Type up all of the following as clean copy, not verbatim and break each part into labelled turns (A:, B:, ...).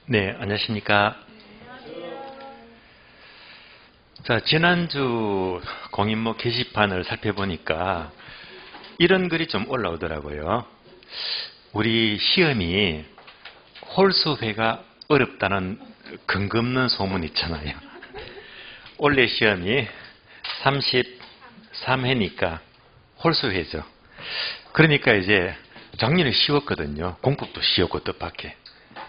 A: 네, 안녕하십니까. 자, 지난주 공인모 게시판을 살펴보니까 이런 글이 좀 올라오더라고요. 우리 시험이 홀수회가 어렵다는 근거 없는 소문 있잖아요. 올해 시험이 33회니까 홀수회죠. 그러니까 이제 작년에 쉬웠거든요. 공법도 쉬웠고 뜻밖의.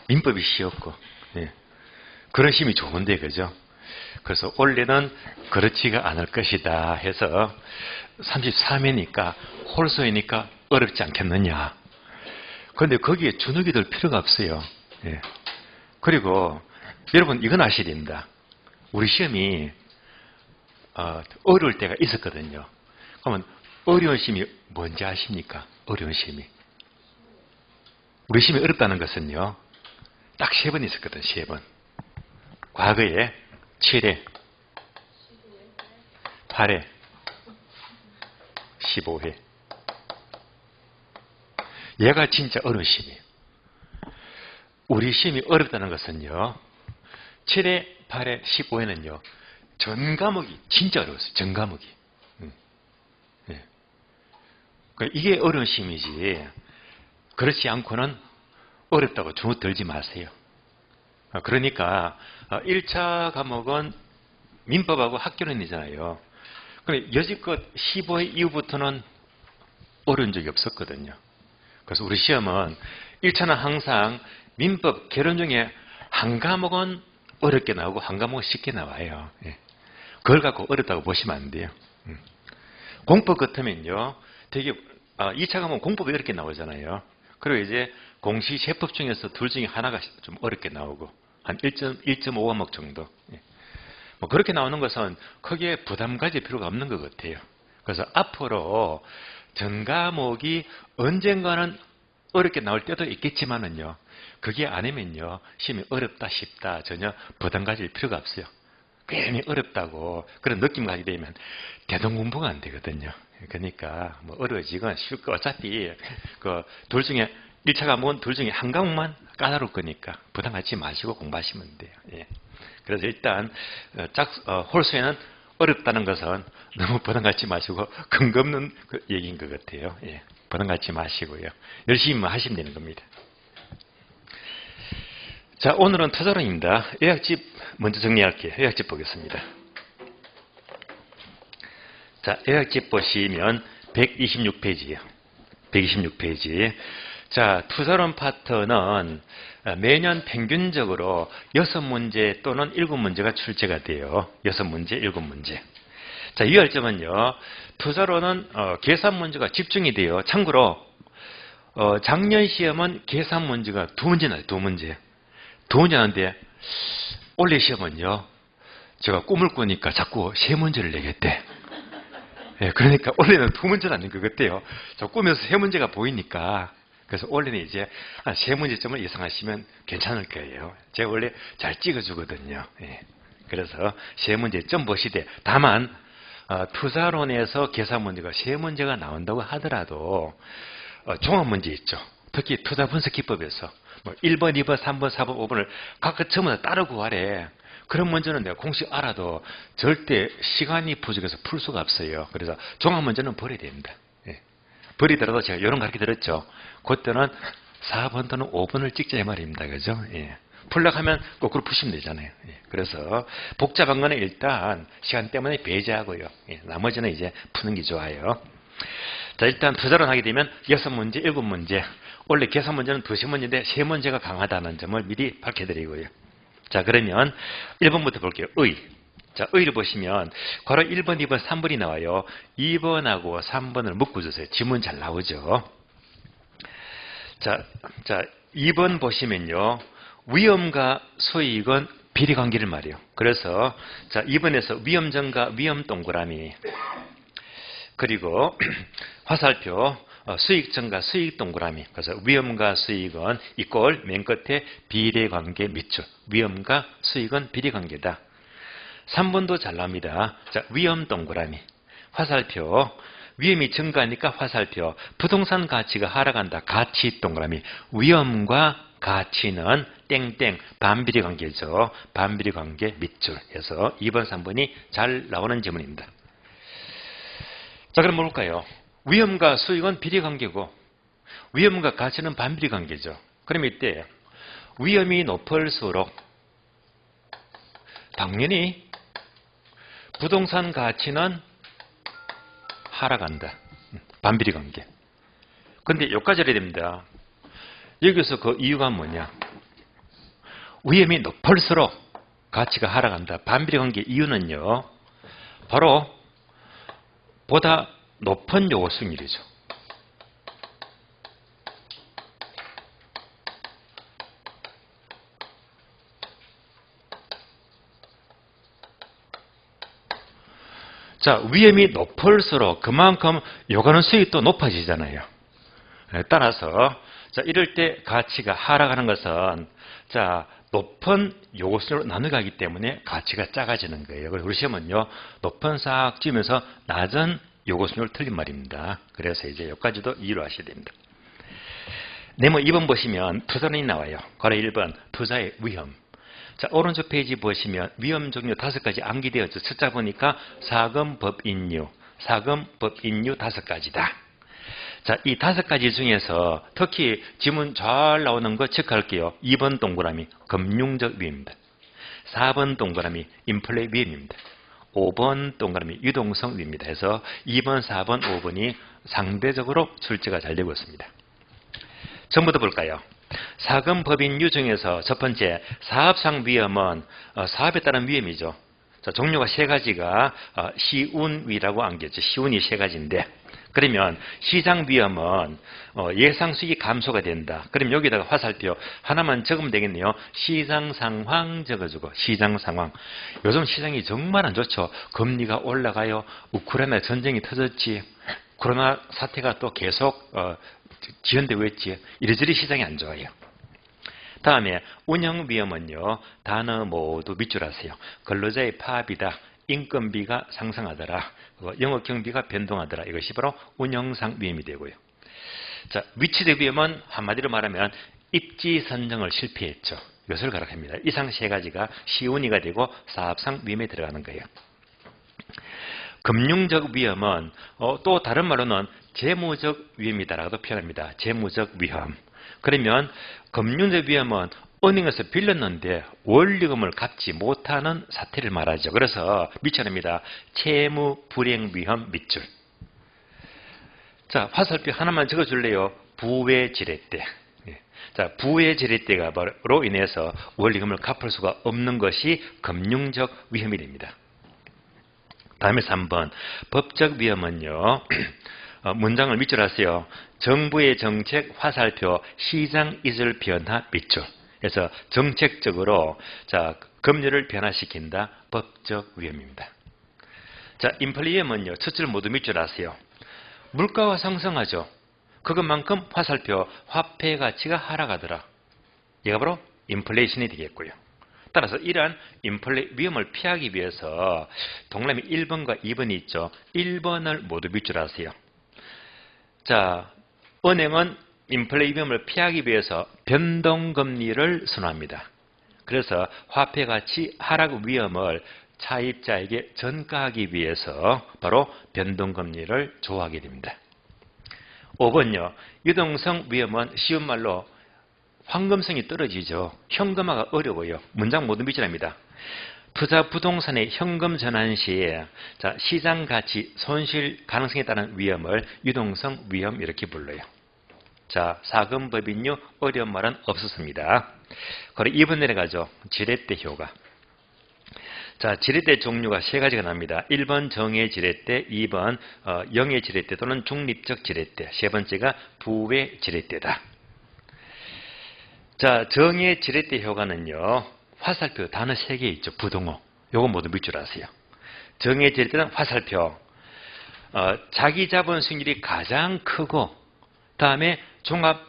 A: 민법이 쉬웠고. 예. 그런 시험이 좋은데, 그죠? 그래서 올해는 그렇지가 않을 것이다 해서 33회니까 홀수회니까 어렵지 않겠느냐. 그런데 거기에 주눅이 들 필요가 없어요. 예. 그리고 여러분 이건 아셔야 됩니다. 우리 시험이 어려울 때가 있었거든요. 그러면 어려운 시험이 뭔지 아십니까? 어려운 시험이. 우리 시험이 어렵다는 것은요. 딱 3번 있었거든. 3번. 과거에 7회, 8회, 15회. 얘가 진짜 어려운 시험이에요. 우리 시험이 어렵다는 것은요. 7회, 8회, 15회는요. 전 과목이 진짜 어려웠어요. 전 과목이. 네. 그러니까 이게 어려운 시험이지. 그렇지 않고는 어렵다고 주눅 들지 마세요. 그러니까 1차 과목은 민법하고 학교론이잖아요. 그럼 여지껏 15회 이후부터는 어려운 적이 없었거든요. 그래서 우리 시험은 1차는 항상 민법, 개론 중에 한 과목은 어렵게 나오고 한 과목은 쉽게 나와요. 그걸 갖고 어렵다고 보시면 안 돼요. 공법 같으면요. 되게 2차 과목은 공법이 어렵게 나오잖아요. 그리고 이제 공시제법 중에서 둘 중에 하나가 좀 어렵게 나오고 한 1.5 과목 정도. 뭐 그렇게 나오는 것은 크게 부담 가질 필요가 없는 것 같아요. 그래서 앞으로 전 과목이 언젠가는 어렵게 나올 때도 있겠지만은요. 그게 아니면요. 시험이 어렵다 쉽다 전혀 부담 가질 필요가 없어요. 괜히 어렵다고 그런 느낌 가지게 되면 대동공부가 안 되거든요. 그러니까 뭐 어려워지건 쉬울 거 어차피 그 둘 중에 1차 과목은 둘 중에 한 과목만 까다로울 거니까 부담 갖지 마시고 공부하시면 돼요. 예. 그래서 일단 홀수에는 어렵다는 것은 너무 부담 갖지 마시고 근거 없는 그 얘기인 것 같아요. 예. 부담 갖지 마시고요. 열심히 하시면 되는 겁니다. 자, 오늘은 투자론입니다. 요약집 먼저 정리할게요. 요약집 보겠습니다. 자, 요약집 보시면 126페이지예요. 126페이지. 자, 투자론 파트는 매년 평균적으로 6문제 또는 7문제가 출제가 돼요. 6문제, 7문제. 자, 유의할 점은요. 투자론은 계산 문제가 집중이 돼요. 참고로 작년 시험은 계산 문제가 2문제 나요. 2문제. 2문제 나는데 올해 시험은요. 제가 꿈을 꾸니까 자꾸 3문제를 내겠대. 예, 그러니까 올해는 2문제는 아닌 것 같아요. 저 꿈에서 3문제가 보이니까. 그래서 올해는 이제 한 3문제점을 예상하시면 괜찮을 거예요. 제가 원래 잘 찍어주거든요. 예. 그래서 3문제점 보시되 다만 투자론에서 계산 문제가 3문제가 나온다고 하더라도 종합문제 있죠. 특히 투자분석기법에서 뭐 1번, 2번, 3번, 4번, 5번을 각각 전부 다 따로 구하래. 그런 문제는 내가 공식 알아도 절대 시간이 부족해서 풀 수가 없어요. 그래서 종합문제는 버려야 됩니다. 예. 버리더라도 제가 이런 거 가르쳐 드렸죠. 그때는 4번 또는 5번을 찍자 이 말입니다. 그죠? 예. 풀려고 하면 거꾸로 푸시면 되잖아요. 예. 그래서 복잡한 거는 일단 시간 때문에 배제하고요. 예. 나머지는 이제 푸는 게 좋아요. 자, 일단 투자론 하게 되면 6문제, 7문제. 원래 계산 문제는 2문제인데 3문제가 강하다는 점을 미리 밝혀드리고요. 자, 그러면 1번부터 볼게요. 의. 자, 의를 보시면 괄호 1번, 2번, 3번이 나와요. 2번하고 3번을 묶어주세요. 지문 잘 나오죠. 자, 2번 보시면요. 위험과 수익은 비례관계를 말해요. 그래서 자, 2번에서 위험전과 위험 동그라미 그리고 화살표 수익전과 수익 동그라미. 그래서 위험과 수익은 이꼴 맨 끝에 비례관계 밑줄. 위험과 수익은 비례관계다. 3번도 잘 나옵니다. 자, 위험 동그라미. 화살표. 위험이 증가하니까 화살표. 부동산 가치가 하락한다. 가치 동그라미. 위험과 가치는 땡땡 반비례 관계죠. 반비례 관계 밑줄에서 2번, 3번이 잘 나오는 지문입니다. 자, 그럼 뭘까요? 위험과 수익은 비례 관계고 위험과 가치는 반비례 관계죠. 그럼 이때 위험이 높을수록 당연히 부동산 가치는 하락한다. 반비례 관계. 근데 여기까지 알아야 됩니다. 여기서 그 이유가 뭐냐? 위험이 높을수록 가치가 하락한다. 반비례 관계 이유는요. 바로 보다 높은 요구 수익률이죠. 자, 위험이 높을수록 그만큼 요구하는 수익도 높아지잖아요. 따라서 자, 이럴 때 가치가 하락하는 것은 자, 높은 요구수로 나눠가기 때문에 가치가 작아지는 거예요. 그래서 우리 시험은요, 높은 싹 지으면서 낮은 요구수를 틀린 말입니다. 그래서 이제 여기까지도 이해를 하셔야 됩니다. 네모 2번 보시면 투자론이 나와요. 괄호 1번 투자의 위험. 자, 오른쪽 페이지 보시면 위험 종류 5가지 암기되었죠. 숫자 보니까 사금, 법인유, 사금, 법인유 5가지다. 자, 이 5가지 중에서 특히 지문 잘 나오는 거 체크할게요. 2번 동그라미 금융적 위험입니다. 4번 동그라미 인플레 위험입니다. 5번 동그라미 유동성 위험입니다. 해서 2번, 4번, 5번이 상대적으로 출제가 잘 되고 있습니다. 전부터 볼까요? 사금 법인유 중에서 첫 번째 사업상 위험은 사업에 따른 위험이죠. 자, 종류가 3가지가 시운위라고 안겼죠. 시운이 3가지인데 그러면 시장 위험은 예상 수익이 감소가 된다. 그럼 여기다가 화살표 하나만 적으면 되겠네요. 시장 상황 적어주고 시장 상황. 요즘 시장이 정말 안 좋죠. 금리가 올라가요. 우크라이나 전쟁이 터졌지. 코로나 사태가 또 계속 지연되고 있지. 이리저리 시장이 안 좋아요. 다음에 운영 위험은요. 단어 모두 밑줄하세요. 근로자의 파업이다. 인건비가 상승하더라. 영업 경비가 변동하더라. 이것이 바로 운영상 위험이 되고요. 자, 위치적 위험은 한마디로 말하면 입지 선정을 실패했죠. 이것을 가락합니다. 이상 3가지가 시운위가 되고 사업상 위험에 들어가는 거예요. 금융적 위험은 또 다른 말로는 재무적 위험이다라고도 표현합니다. 재무적 위험. 그러면 금융적 위험은 은행에서 빌렸는데 원리금을 갚지 못하는 사태를 말하죠. 그래서 밑줄입니다. 채무 불이행 위험 밑줄. 자, 화살표 하나만 적어줄래요? 부외 지렛대. 자, 부외 지렛대로 인해서 원리금을 갚을 수가 없는 것이 금융적 위험이 됩니다. 다음에 3번 법적 위험은요. 문장을 밑줄 하세요. 정부의 정책 화살표 시장 이질 변화 밑줄. 그래서 정책적으로 자, 금리를 변화시킨다. 법적 위험입니다. 자, 인플레 위험은요. 첫 줄 모두 밑줄 하세요. 물가가 상승하죠. 그것만큼 화살표 화폐 가치가 하락하더라. 얘가 바로 인플레이션이 되겠고요. 따라서 이러한 인플레 위험을 피하기 위해서 동그라미 1번과 2번이 있죠. 1번을 모두 밑줄 하세요. 자, 은행은 인플레 위험을 피하기 위해서 변동금리를 선호합니다. 그래서 화폐 가치 하락 위험을 차입자에게 전가하기 위해서 바로 변동금리를 조하게 됩니다. 5번요. 유동성 위험은 쉬운 말로 황금성이 떨어지죠. 현금화가 어려워요. 문장 모두 밑줄합니다. 투자 부동산의 현금 전환 시에 자, 시장 가치 손실 가능성에 따른 위험을 유동성 위험 이렇게 불러요. 자, 사금 법인유 어려운 말은 없었습니다. 그리고 2번 내려가죠. 지렛대 효과. 자, 지렛대 종류가 3가지가 납니다. 1번 정의 지렛대, 2번 영의 지렛대 또는 중립적 지렛대, 3번째가 부외 지렛대다. 자, 정의 지렛대 효과는요. 화살표 단어 3개 있죠. 부동어. 요거 모두 밑줄 하세요. 정의 지렛대는 화살표. 자기 자본 수익률이 가장 크고 다음에 종합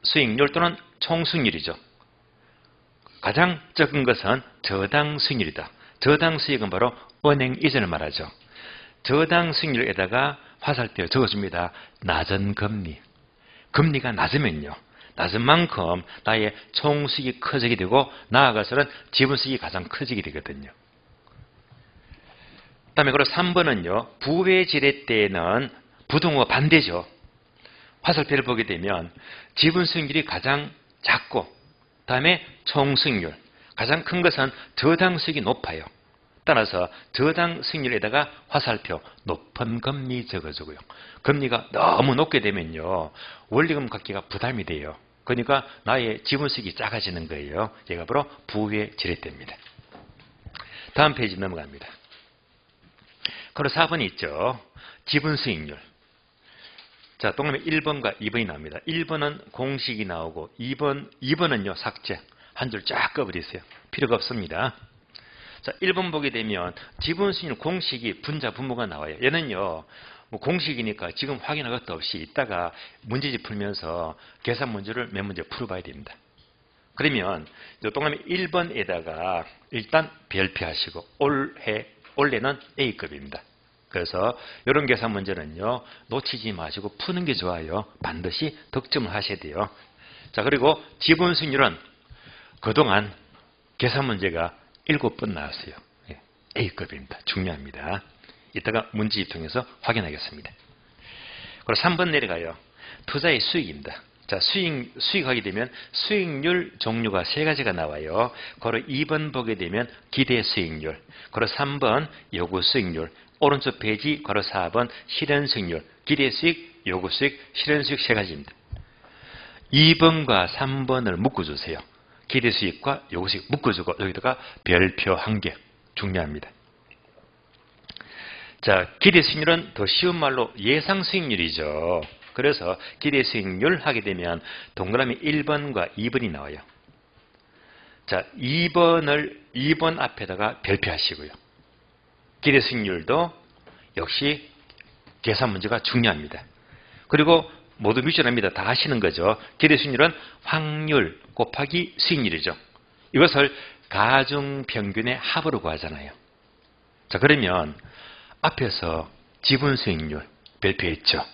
A: 수익률 또는 총 수익률이죠. 가장 적은 것은 저당 수익률이다. 저당 수익은 바로 은행 이전을 말하죠. 저당 수익률에다가 화살표 적어줍니다. 낮은 금리. 금리가 낮으면요. 낮은 만큼 나의 총수익이 커지게 되고 나아가서는 지분수익이 가장 커지게 되거든요. 그 다음에 그리고 3번은요. 부회지례 때는 부동호가 반대죠. 화살표를 보게 되면 지분수익률이 가장 작고 그 다음에 총수익률 가장 큰 것은 저당 수익이 높아요. 따라서 저당 수익률에다가 화살표 높은 금리 적어주고요. 금리가 너무 높게 되면요. 원리금 갚기가 부담이 돼요. 그러니까 나의 지분수익이 작아지는 거예요. 얘가 바로 부회지례 때입니다. 다음 페이지 넘어갑니다. 그리고 4번이 있죠. 지분수익률. 자, 동그라미 1번과 2번이 나옵니다. 1번은 공식이 나오고 2번은요. 삭제. 한 줄 쫙 꺼버리세요. 필요가 없습니다. 자, 1번 보게 되면 지분수익률 공식이 분자 분모가 나와요. 얘는요. 뭐 공식이니까 지금 확인할 것도 없이 이따가 문제집 풀면서 계산 문제를 몇 문제 풀어봐야 됩니다. 그러면 동그라미 1번에다가 일단 별표하시고 올해는 A급입니다. 그래서 이런 계산 문제는요. 놓치지 마시고 푸는 게 좋아요. 반드시 득점을 하셔야 돼요. 자, 그리고 지분수익률은 그동안 계산 문제가 7번 나왔어요. A급입니다. 중요합니다. 이따가 문제집 통해서 확인하겠습니다. 그리고 3번 내려가요. 투자의 수익입니다. 자, 수익하게 되면 수익률 종류가 3가지가 나와요. 그리고 2번 보게 되면 기대 수익률, 그리고 3번 요구 수익률, 오른쪽 페이지 괄호 4번 실현 수익률, 기대 수익, 요구 수익, 실현 수익 3가지입니다. 2번과 3번을 묶어주세요. 기대 수익과 요구 수익 묶어주고 여기다가 별표 1개 중요합니다. 자, 기대 수익률은 더 쉬운 말로 예상 수익률이죠. 그래서 기대 수익률 하게 되면 동그라미 1번과 2번이 나와요. 자, 2번 앞에다가 별표하시고요. 기대 수익률도 역시 계산 문제가 중요합니다. 그리고 모두 미션합니다. 다 하시는 거죠. 기대 수익률은 확률 곱하기 수익률이죠. 이것을 가중평균의 합으로 구하잖아요. 자, 그러면 앞에서 지분 수익률 별표했죠.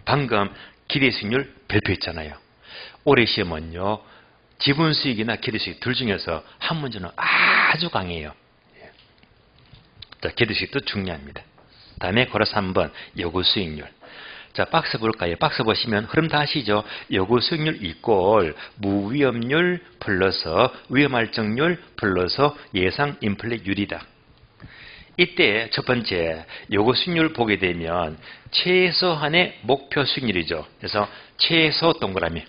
A: 방금 기대 수익률 별표했잖아요. 올해 시험은요. 지분 수익이나 기대 수익 둘 중에서 한 문제는 아주 강해요. 자, 기대 수익도 중요합니다. 다음에 괄호 3번 요구 수익률. 자, 박스 볼까요? 박스 보시면 흐름 다 아시죠? 요구 수익률 이꼴 무위험률 플러스 위험할증률 플러스 예상 인플레율이다. 이때 첫 번째 요구 수익률 보게 되면 최소한의 목표 수익률이죠. 그래서 최소 동그라미.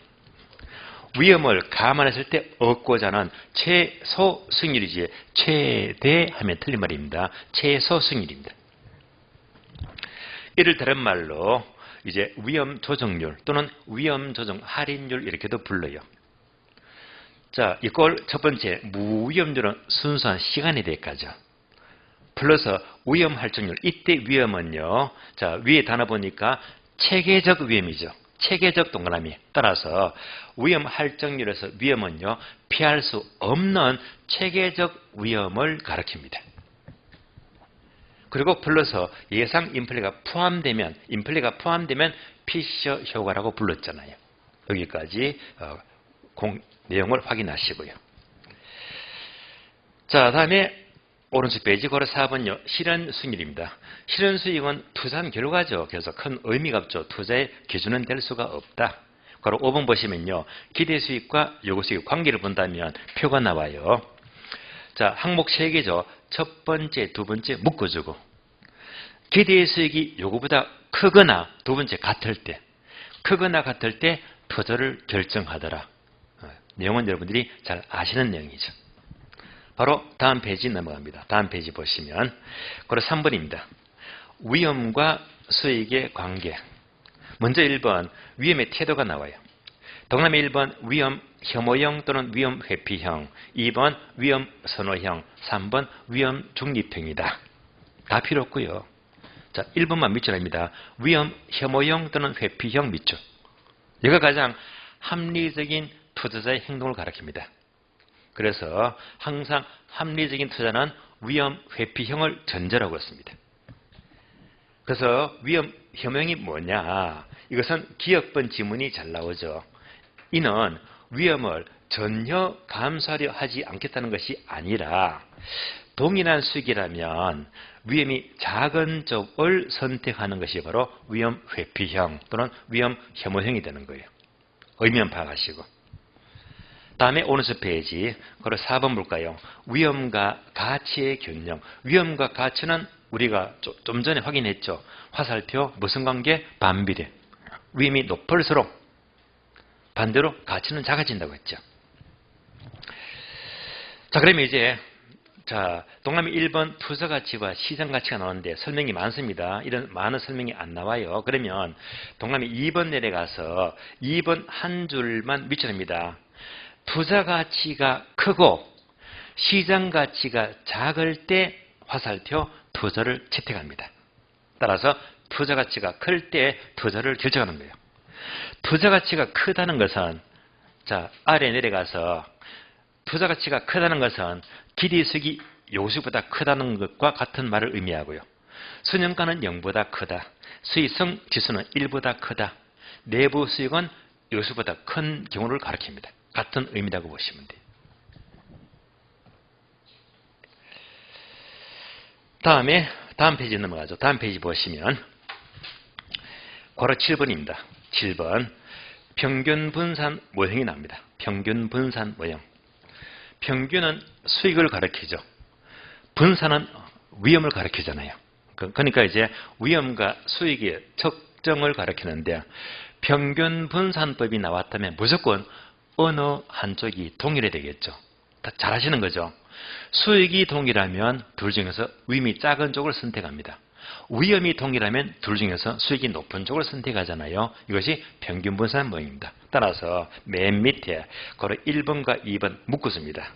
A: 위험을 감안했을 때 얻고자 하는 최소 수익률이지 최대 하면 틀린 말입니다. 최소 수익률입니다. 이를 다른 말로 이제 위험 조정률 또는 위험 조정 할인율 이렇게도 불러요. 자, 이걸 첫 번째 무위험률은 순수한 시간에 대해까죠. 플러스 위험 할증률. 이때 위험은요. 자, 위에 단어 보니까 체계적 위험이죠. 체계적 동그라미. 따라서 위험 할증률에서 위험은요. 피할 수 없는 체계적 위험을 가리킵니다. 그리고 플러스 예상 인플레가 포함되면 피셔 효과라고 불렀잖아요. 여기까지 내용을 확인하시고요. 자, 다음에 오른쪽 페이지 괄호 4번요. 실현 수익률입니다. 실현 수익은 투자한 결과죠. 그래서 큰 의미가 없죠. 투자의 기준은 될 수가 없다. 괄호 5번 보시면요. 기대 수익과 요구 수익 관계를 본다면 표가 나와요. 자, 항목 3개죠. 첫 번째, 두 번째 묶어주고 기대 수익이 요구보다 크거나 두 번째 같을 때 투자를 결정하더라. 내용은 여러분들이 잘 아시는 내용이죠. 바로 다음 페이지 넘어갑니다. 다음 페이지 보시면 그리고 3번입니다. 위험과 수익의 관계. 먼저 1번 위험의 태도가 나와요. 동그라미 1번 위험 혐오형 또는 위험 회피형, 2번 위험 선호형, 3번 위험 중립형이다. 다 필요 없고요. 자, 1번만 밑줄입니다. 위험 혐오형 또는 회피형 밑줄. 이가 가장 합리적인 투자자의 행동을 가리킵니다. 그래서 항상 합리적인 투자는 위험 회피형을 전제라고 했습니다. 그래서 위험 혐오형이 뭐냐? 이것은 기억번 지문이 잘 나오죠. 이는 위험을 전혀 감수하려 하지 않겠다는 것이 아니라 동일한 수익이라면 위험이 작은 쪽을 선택하는 것이 바로 위험 회피형 또는 위험 혐오형이 되는 거예요. 의미만 파악하시고. 다음에 오른쪽 페이지, 그리고 4번 볼까요? 위험과 가치의 균형. 위험과 가치는 우리가 좀 전에 확인했죠. 화살표 무슨 관계? 반비례. 위험이 높을수록 반대로 가치는 작아진다고 했죠. 자, 그러면 이제 동남이 1번 투자 가치와 시장 가치가 나오는데 설명이 많습니다. 이런 많은 설명이 안 나와요. 그러면 동남이 2번 내려가서 2번 한 줄만 밑줄입니다. 투자 가치가 크고 시장 가치가 작을 때 화살표 투자를 채택합니다. 따라서 투자 가치가 클 때 투자를 결정하는 거예요. 투자 가치가 크다는 것은 아래 내려가서 투자 가치가 크다는 것은 기대 수익이 요수보다 크다는 것과 같은 말을 의미하고요. 순영가는 0보다 크다. 수익성 지수는 1보다 크다. 내부 수익은 요수보다 큰 경우를 가리킵니다. 같은 의미라고 보시면 돼요. 다음 페이지 넘어가죠. 다음 페이지 보시면 괄호 7번입니다. 7번 평균 분산 모형이 나옵니다. 평균 분산 모형. 평균은 수익을 가리키죠. 분산은 위험을 가리키잖아요. 그러니까 이제 위험과 수익의 측정을 가리키는데 평균 분산법이 나왔다면 무조건 어느 한쪽이 동일해야 되겠죠. 다 잘 아시는 거죠. 수익이 동일하면 둘 중에서 위험이 작은 쪽을 선택합니다. 위험이 동일하면 둘 중에서 수익이 높은 쪽을 선택하잖아요. 이것이 평균 분산 모형입니다. 따라서 맨 밑에 바로 1번과 2번 묶었습니다.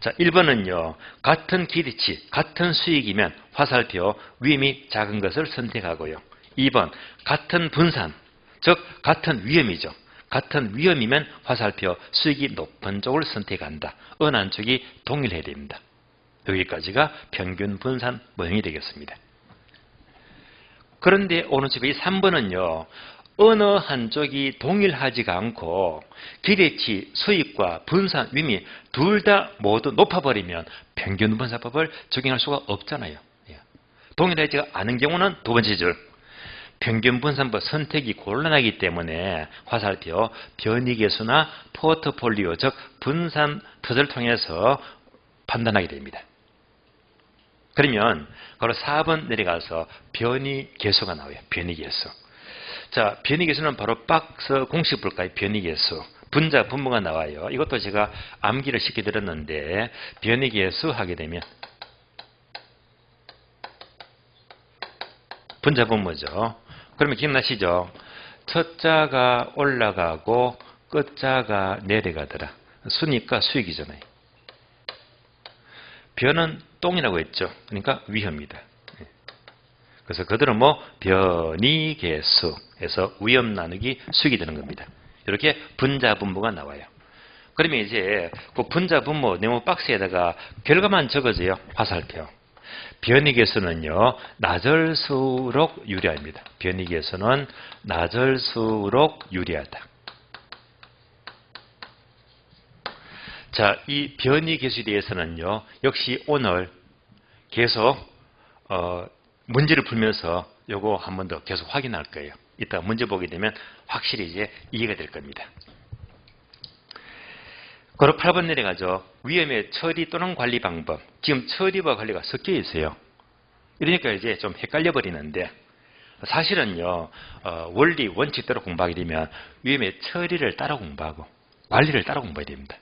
A: 자, 1번은요. 같은 기대치, 같은 수익이면 화살표 위험이 작은 것을 선택하고요. 2번 같은 분산, 즉 같은 위험이죠. 같은 위험이면 화살표 수익이 높은 쪽을 선택한다. 어느 한쪽이 동일해야 됩니다. 여기까지가 평균 분산 모형이 되겠습니다. 그런데 오른쪽에 3번은요. 어느 한쪽이 동일하지가 않고 기대치, 수익과 분산, 위험이 둘 다 모두 높아버리면 평균 분산법을 적용할 수가 없잖아요. 동일하지 않은 경우는 두 번째 줄. 평균 분산법 선택이 곤란하기 때문에 화살표 변이계수나 포트폴리오, 즉 분산 투자를 통해서 판단하게 됩니다. 그러면 바로 4번 내려가서 변이계수가 나와요. 변이계수. 자, 변이계수는 바로 박스 공식 볼까요? 변이계수. 분자, 분모가 나와요. 이것도 제가 암기를 시켜드렸는데 변이계수 하게 되면 분자, 분모죠. 그러면 기억나시죠? 첫 자가 올라가고 끝 자가 내려가더라. 순이익과 수익이잖아요. 변은 똥이라고 했죠. 그러니까 위험이다. 그래서 그들은 변이계수에서 위험 나누기 수익이 되는 겁니다. 이렇게 분자, 분모가 나와요. 그러면 이제 그 분자, 분모 네모 박스에다가 결과만 적어져요. 화살표. 변이계수는요, 낮을수록 유리합니다. 변이계수는 낮을수록 유리하다. 자, 이 변이계수에 대해서는요, 역시 오늘 계속, 문제를 풀면서 요거 한 번 더 계속 확인할 거예요. 이따 문제 보게 되면 확실히 이제 이해가 될 겁니다. 그리고 8번 내려가죠. 위험의 처리 또는 관리 방법. 지금 처리와 관리가 섞여 있어요. 이러니까 이제 좀 헷갈려 버리는데 사실은요, 원리, 원칙대로 공부하게 되면 위험의 처리를 따로 공부하고 관리를 따로 공부해야 됩니다.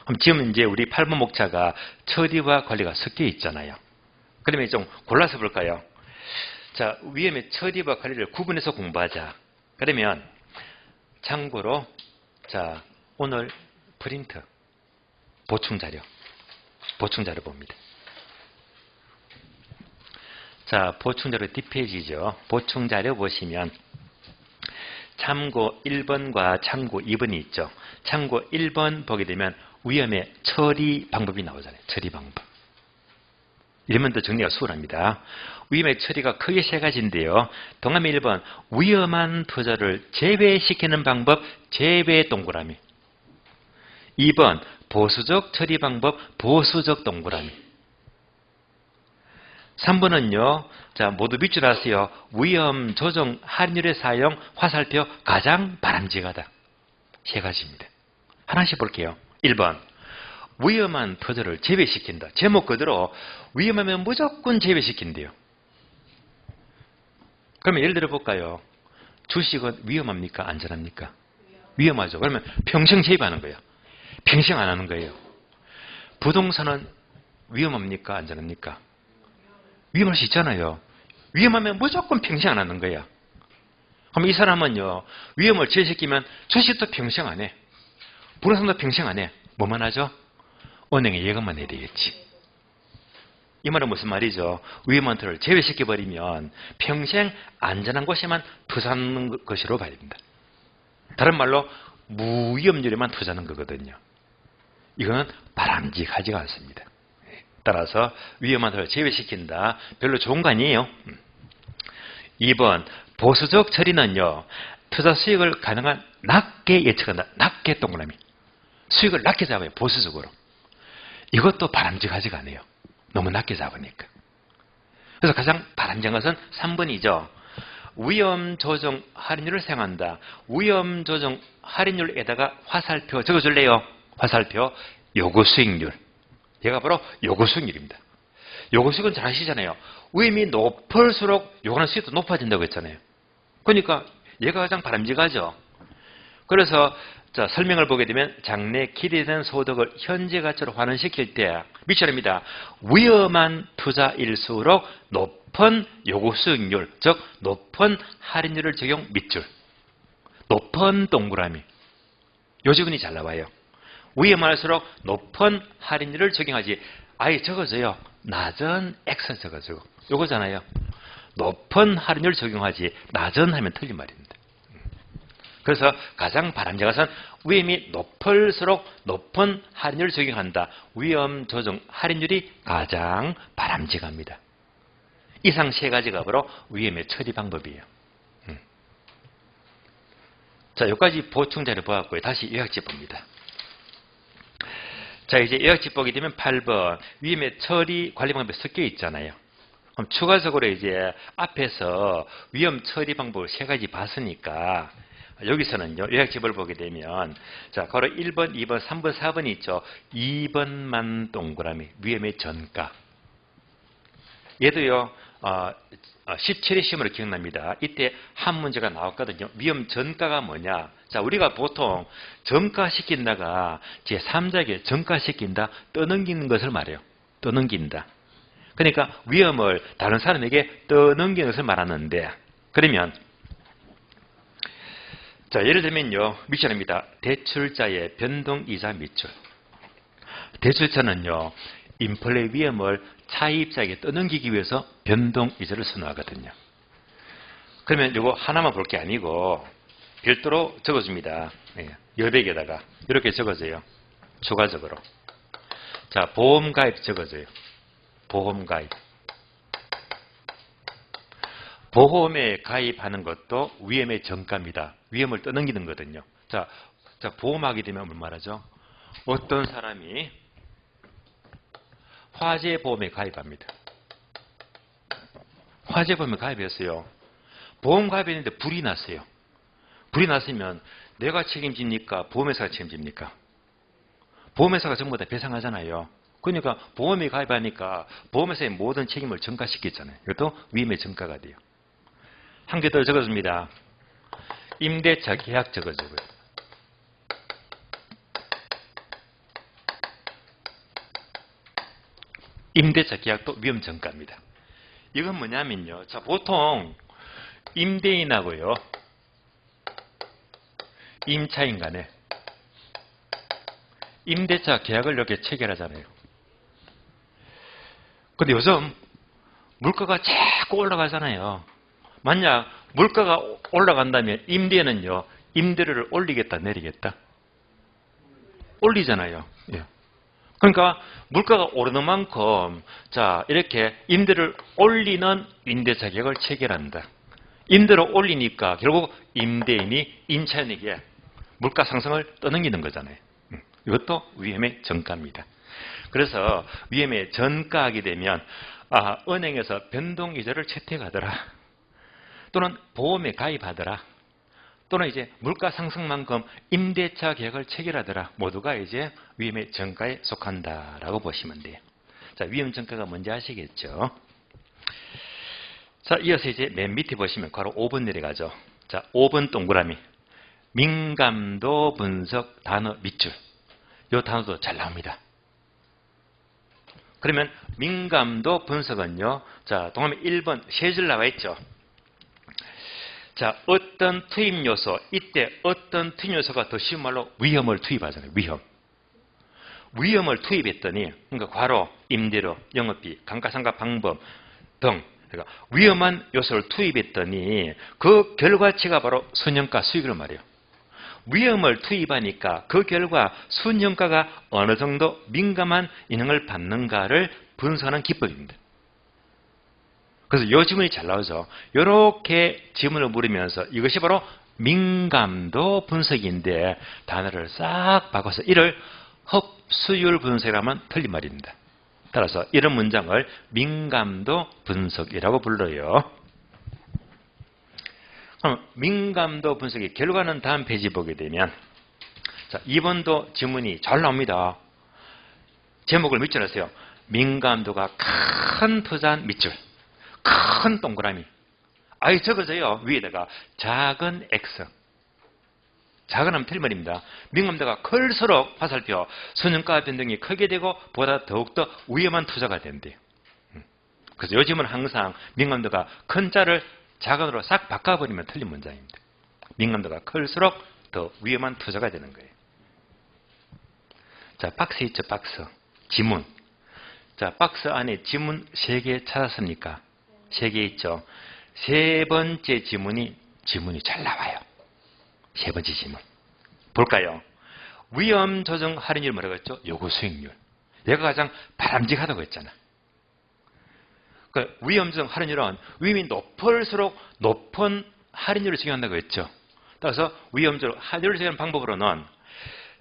A: 그럼 지금 이제 우리 8번 목차가 처리와 관리가 섞여 있잖아요. 그러면 좀 골라서 볼까요? 자, 위험의 처리와 관리를 구분해서 공부하자. 그러면 참고로 자, 오늘 프린트 보충자료 봅니다. 자, 보충자료 뒷페이지죠. 보충자료 보시면 참고 1번과 참고 2번이 있죠. 참고 1번 보게 되면 위험의 처리 방법이 나오잖아요. 처리 방법. 이러면 더 정리가 수월합니다. 위험의 처리가 크게 세 가지인데요. 동그라미 1번, 위험한 투자를 제외시키는 방법, 제외 동그라미. 2번, 보수적 처리 방법, 보수적 동그라미. 3번은요, 자, 모두 밑줄 하세요. 위험 조정 할인율의 사용, 화살표, 가장 바람직하다. 세 가지입니다. 하나씩 볼게요. 1번, 위험한 투자를 제외시킨다. 제목 그대로 위험하면 무조건 제외시킨대요. 그러면 예를 들어 볼까요? 주식은 위험합니까? 안전합니까? 위험하죠. 그러면 평생 제외하는 거예요. 평생 안 하는 거예요. 부동산은 위험합니까? 안전합니까? 위험할 수 있잖아요. 위험하면 무조건 평생 안 하는 거야. 그럼 이 사람은요, 위험을 제외시키면 주식도 평생 안 해. 부동산도 평생 안 해. 뭐만 하죠? 은행에 예금만 해야 되겠지. 이 말은 무슨 말이죠? 위험한 투자를 제외시켜버리면 평생 안전한 곳에만 투자하는 것으로 봐야 됩니다. 다른 말로 무위험률에만 투자하는 거거든요. 이거는 바람직하지가 않습니다. 따라서 위험한 투자를 제외시킨다. 별로 좋은 거 아니에요. 2번, 보수적 처리는요, 투자 수익을 가능한 낮게 예측한다. 낮게 동그라미. 수익을 낮게 잡아요. 보수적으로. 이것도 바람직하지가 않아요. 너무 낮게 잡으니까. 그래서 가장 바람직한 것은 3번이죠. 위험 조정 할인율을 사용한다. 위험 조정 할인율에다가 화살표 적어줄래요? 화살표 요구 수익률. 얘가 바로 요구 수익률입니다. 요구 수익은 잘 아시잖아요. 위험이 높을수록 요구하는 수익도 높아진다고 했잖아요. 그러니까 얘가 가장 바람직하죠. 그래서 자, 설명을 보게 되면 장래 기대된 소득을 현재 가치로 환원시킬 때 밑줄입니다. 위험한 투자일수록 높은 요구 수익률, 즉 높은 할인율을 적용 밑줄. 높은 동그라미. 요 지분이 잘 나와요. 위험할수록 높은 할인율을 적용하지. 아예 적어져요. 낮은 X 적어주고. 요거잖아요. 높은 할인율 적용하지. 낮은 하면 틀린 말입니다. 그래서 가장 바람직한 것은 위험이 높을수록 높은 할인율을 적용한다. 위험 조정 할인율이 가장 바람직합니다. 이상 세 가지가 바로 위험의 처리 방법이에요. 자, 여기까지 보충 자료 보았고요. 다시 요약집 봅니다. 자, 이제 요약집 보게 되면 8번 위험의 처리 관리 방법이 섞여 있잖아요. 그럼 추가적으로 이제 앞에서 위험 처리 방법을 세 가지 봤으니까 여기서는요, 요약집을 보게 되면, 자, 바로 1번, 2번, 3번, 4번이 있죠. 2번만 동그라미, 위험의 전가. 얘도요, 17회 시험으로 기억납니다. 이때 한 문제가 나왔거든요. 위험 전가가 뭐냐? 자, 우리가 보통 전가시킨다가 제3자에게 전가시킨다, 떠넘기는 것을 말해요. 떠넘긴다. 그러니까 위험을 다른 사람에게 떠넘기는 것을 말하는데, 그러면, 자, 예를 들면요, 밑줄입니다. 대출자의 변동이자 밑줄. 대출자는요, 인플레 위험을 차입자에게 떠넘기기 위해서 변동이자를 선호하거든요. 그러면 이거 하나만 볼 게 아니고 별도로 적어줍니다. 여백에다가 이렇게 적어져요. 추가적으로. 자, 보험가입 적어져요. 보험가입. 보험에 가입하는 것도 위험의 전가입니다. 위험을 떠넘기는 거거든요. 자, 보험하게 되면 뭘 말하죠? 어떤 사람이 화재보험에 가입합니다. 화재보험에 가입했어요. 보험 가입했는데 불이 났어요. 불이 났으면 내가 책임집니까? 보험회사가 책임집니까? 보험회사가 전부 다 배상하잖아요. 그러니까 보험에 가입하니까 보험회사의 모든 책임을 전가시키잖아요. 이것도 위험의 전가가 돼요. 한 개 더 적어줍니다. 임대차 계약 적어주고요. 임대차 계약도 위험 전가입니다. 이건 뭐냐면요. 자, 보통 임대인하고요, 임차인 간에 임대차 계약을 이렇게 체결하잖아요. 근데 요즘 물가가 자꾸 올라가잖아요. 만약 물가가 올라간다면 임대인은요, 임대료를 올리겠다, 내리겠다? 올리잖아요. 예. 그러니까 물가가 오르는 만큼 자 이렇게 임대를 올리는 임대차 계약을 체결한다. 임대를 올리니까 결국 임대인이 임차인에게 물가 상승을 떠넘기는 거잖아요. 이것도 위험의 전가입니다. 그래서 위험의 전가하게 되면 은행에서 변동이자를 채택하더라. 또는 보험에 가입하더라. 또는 이제 물가 상승만큼 임대차 계약을 체결하더라. 모두가 이제 위험의 전가에 속한다라고 보시면 돼요. 자, 위험 전가가 뭔지 아시겠죠? 자, 이어서 이제 맨 밑에 보시면 바로 5번 내려가죠. 자, 5번 동그라미. 민감도 분석 단어 밑줄. 이 단어도 잘 나옵니다. 그러면 민감도 분석은요. 자, 동그라미 1번 세 줄 나와 있죠. 자, 어떤 투입 요소, 이때 어떤 투입 요소가 더 쉬운 말로 위험을 투입하잖아요. 위험을 투입했더니, 그러니까 과로, 임대료, 영업비, 감가상각 방법 등 그러니까 위험한 요소를 투입했더니 그 결과치가 바로 순현가 수익을 말해요. 위험을 투입하니까 그 결과 순현가가 어느 정도 민감한 영향을 받는가를 분석하는 기법입니다. 그래서 이 지문이 잘 나오죠. 이렇게 지문을 물으면서 이것이 바로 민감도 분석인데 단어를 싹 바꿔서 이를 흡수율 분석이라면 틀린 말입니다. 따라서 이런 문장을 민감도 분석이라고 불러요. 그럼 민감도 분석의 결과는 다음 페이지 보게 되면 자, 2번도 지문이 잘 나옵니다. 제목을 밑줄 하세요. 민감도가 큰 투자한 밑줄. 큰 동그라미. 아예 적어져요. 위에다가 작은 X. 작은 하면 틀린 말입니다. 민감도가 클수록 화살표 순현가 변동이 크게 되고 보다 더욱더 위험한 투자가 된대요. 그래서 요즘은 항상 민감도가 큰 자를 작은으로 싹 바꿔버리면 틀린 문장입니다. 민감도가 클수록 더 위험한 투자가 되는 거예요. 자, 박스 있죠, 박스. 지문. 자, 박스 안에 지문 3개 찾았습니까? 3개 있죠. 세 번째 지문이 잘 나와요. 세 번째 지문. 볼까요? 위험 조정 할인율 뭐라고 했죠? 요구 수익률. 얘가 가장 바람직하다고 했잖아. 그 위험 조정 할인율은 위험이 높을수록 높은 할인율을 적용한다고 했죠. 따라서 위험 조정 할인율을 적용하는 방법으로는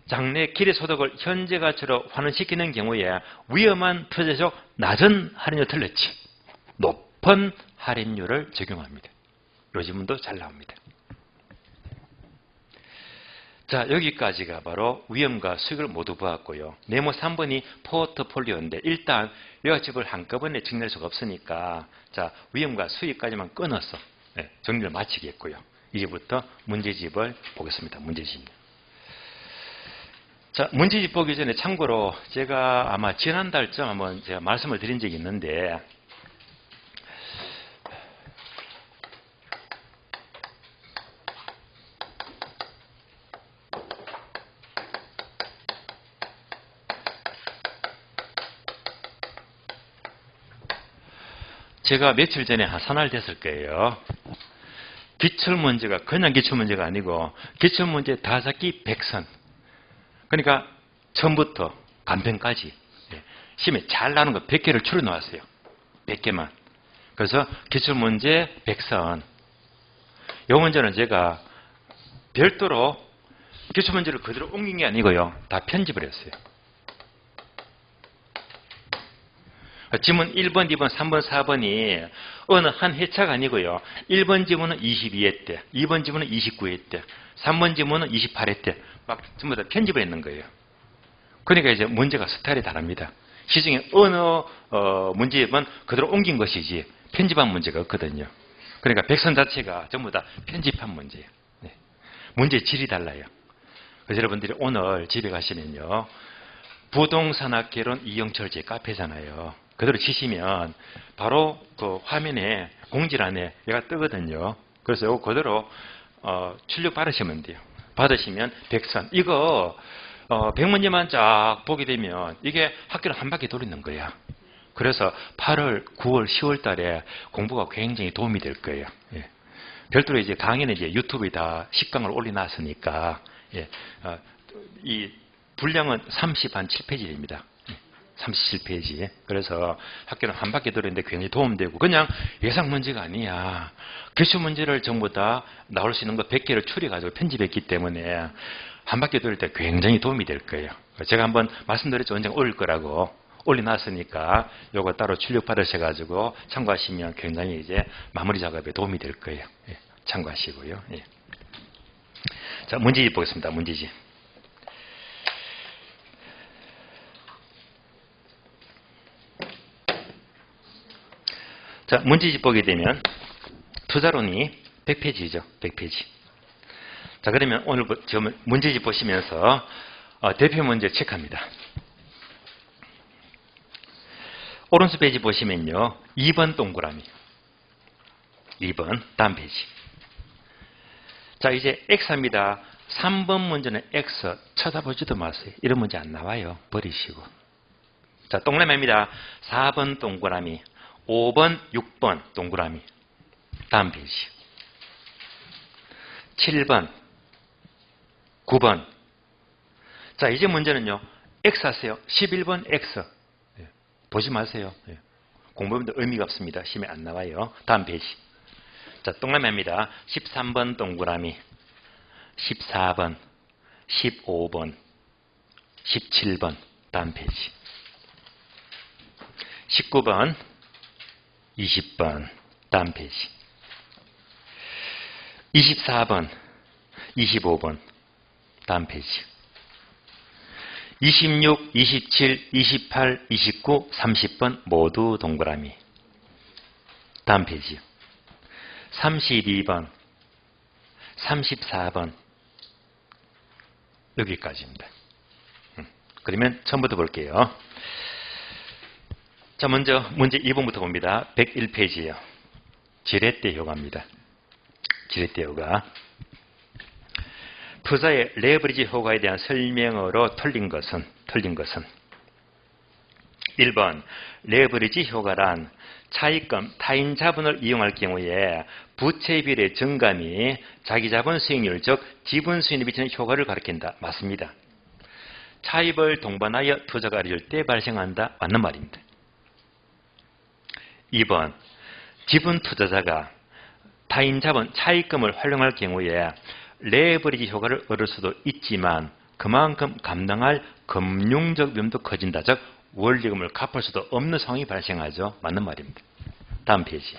A: 장래 기대소득을 현재 가치로 환원시키는 경우에 위험한 투자적 낮은 할인율 틀렸지. 높은 할인율을 적용합니다. 이 지문도 잘 나옵니다. 자, 여기까지가 바로 위험과 수익을 모두 보았고요. 네모 3번이 포트폴리오인데 일단 여집을 한꺼번에 정리할 수가 없으니까 자, 위험과 수익까지만 끊어서 정리를 마치겠고요. 이제부터 문제집을 보겠습니다. 문제집. 자, 문제집 보기 전에 참고로 제가 아마 지난달쯤 한번 제가 말씀을 드린 적이 있는데 제가 며칠 전에 사날 됐을 거예요. 기출문제가 그냥 기출문제가 아니고 기출문제 다잡기 100선. 그러니까 처음부터 간편까지 시험에 잘 나오는 거 100개를 추려 놓았어요. 100개만. 그래서 기출문제 100선. 이 문제는 제가 별도로 기출문제를 그대로 옮긴 게 아니고요. 다 편집을 했어요. 지문 1번, 2번, 3번, 4번이 어느 한 회차가 아니고요. 1번 지문은 22회 때, 2번 지문은 29회 때, 3번 지문은 28회 때 막 전부 다 편집을 했는 거예요. 그러니까 이제 문제가 스타일이 다릅니다. 시중에 어느 문제만 그대로 옮긴 것이지 편집한 문제가 없거든요. 그러니까 백선 자체가 전부 다 편집한 문제예요. 네. 문제 질이 달라요. 그래서 여러분들이 오늘 집에 가시면요. 부동산학개론 이영철 제 카페잖아요. 그대로 치시면 바로 그 화면에 공지란에 얘가 뜨거든요. 그래서 이거 그대로 출력 받으시면 돼요. 받으시면 100선. 이거 100문제만 쫙 보게 되면 이게 학교를 한 바퀴 돌리는 거야. 그래서 8월, 9월, 10월 달에 공부가 굉장히 도움이 될 거예요. 예. 별도로 이제 강의는 이제 유튜브에 다 10강을 올려놨으니까 예. 이 분량은 30한 7페이지입니다. 37페이지. 그래서 학교는 한 바퀴 돌았는데 굉장히 도움되고 그냥 예상 문제가 아니야. 기출 문제를 전부 다 나올 수 있는 거 100개를 추려가지고 편집했기 때문에 한 바퀴 돌릴 때 굉장히 도움이 될 거예요. 제가 한번 말씀드렸죠. 언젠가 올릴 거라고. 올려놨으니까 요거 따로 출력 받으셔가지고 참고하시면 굉장히 이제 마무리 작업에 도움이 될 거예요. 예, 참고하시고요. 예. 자, 문제집 보겠습니다. 문제집. 자, 문제집 보게 되면 투자론이 100페이지죠. 100페이지. 자, 그러면 오늘 문제집 보시면서 대표 문제 체크합니다. 오른쪽 페이지 보시면요. 2번 동그라미. 2번 다음 페이지. 자, 이제 X입니다. 3번 문제는 X 쳐다보지도 마세요. 이런 문제 안 나와요. 버리시고. 자, 동그라미입니다. 4번 동그라미. 5번, 6번 동그라미. 다음 페이지. 7번, 9번. 자, 이제 문제는요. X 하세요. 11번 X. 보지 마세요. 공부하는데 의미가 없습니다. 시험에 안 나와요. 다음 페이지. 자, 동그라미입니다. 13번 동그라미, 14번, 15번, 17번. 다음 페이지. 19번, 20번. 다음 페이지. 24번, 25번. 다음 페이지. 26, 27, 28, 29, 30번 모두 동그라미. 다음 페이지. 32번, 34번. 여기까지입니다. 그러면 처음부터 볼게요. 자, 먼저 문제 2번부터 봅니다. 101페이지예요. 지렛대 효과입니다. 지렛대 효과. 투자의 레버리지 효과에 대한 설명으로 틀린 것은 1번 레버리지 효과란 차익금, 타인 자본을 이용할 경우에 부채 비율의 증감이 자기 자본 수익률, 즉 지분 수익률에 미치는 효과를 가리킨다. 맞습니다. 차입을 동반하여 투자가 이룰 때 발생한다. 맞는 말입니다. 2번 지분 투자자가 타인 자본, 차익금을 활용할 경우에 레버리지 효과를 얻을 수도 있지만 그만큼 감당할 금융적 위험도 커진다. 즉 원리금을 갚을 수도 없는 상황이 발생하죠. 맞는 말입니다. 다음 페이지.